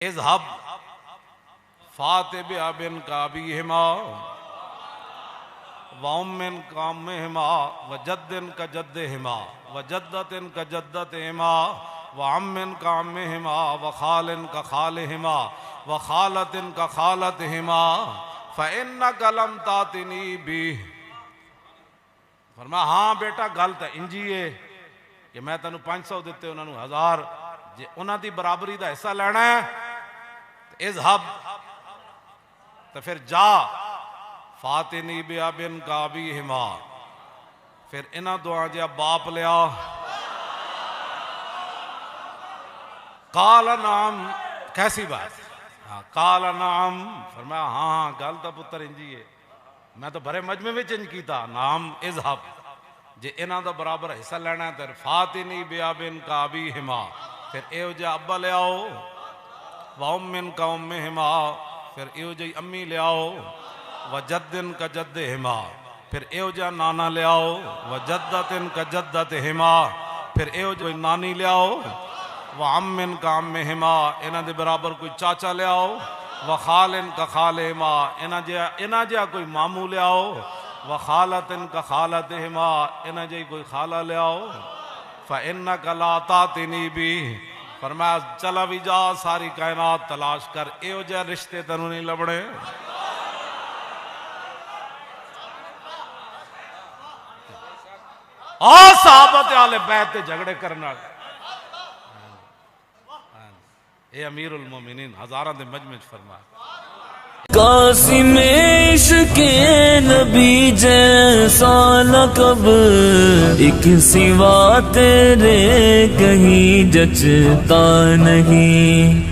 اذهب فاتب ابن کابیہما وام کامہما وجد کجدہما وجدت کجدتہما وعم کعمہما وخال کخالہما وخالت کخالتہما فإنک لم تاتنی بھی. فرمایا ہاں بیٹا گل تے انجی ہے کہ میں تینوں 500 دیتے انہوں نے 1000 جے انہاں دی برابری دا حصہ لینا ہے اذهب تو پھر جا فاتنی بن کابیہما پھر انہاں دعا جا باپ لیا قال نعم کیسی بات قال نعم فرمایا ہاں گل تا پتر انجی ہے میں تو بھرے مجمع میں چنج کیتا نعم اذهب جے انہاں دا برابر حصہ لینا ہے تو فاتنی بن کابیہما پھر ایو جا ابا لے آؤ وَأُمٍ كَأُمِّهِمَا پھر ایو جا امی لے آؤ وَجَدٍ كَجَدِّهِمَا پھر ایو جا نانا لے آؤ وَجَدَّتٍ كَجَدَّتِهِمَا پھر ایو جا نانی لے آؤ وَعَمٍ كَعَمِّهِمَا انہاں دے برابر کوئی چاچا لے آؤ وَخَالٍ كَخَالِهِمَا انہاں جا کوئی مامو لے آؤ وَخَالَتٍ كَخَالَتِهِمَا انہاں جا کوئی خالہ لے آؤ فَإِنَّكَ لَا تَأْتِنِي بِهِ فرمایا چلا بھی جا ساری کائنات تلاش کر ایو جا رشتے تنوں نہیں لبڑے. صحابت آل بیت جھگڑے کرنا اے امیر المومنین ہزاراں دے مجمع فرمایا قاسم عشق نبی جیسا لقب ایک سوا تیرے کہیں جچتا نہیں.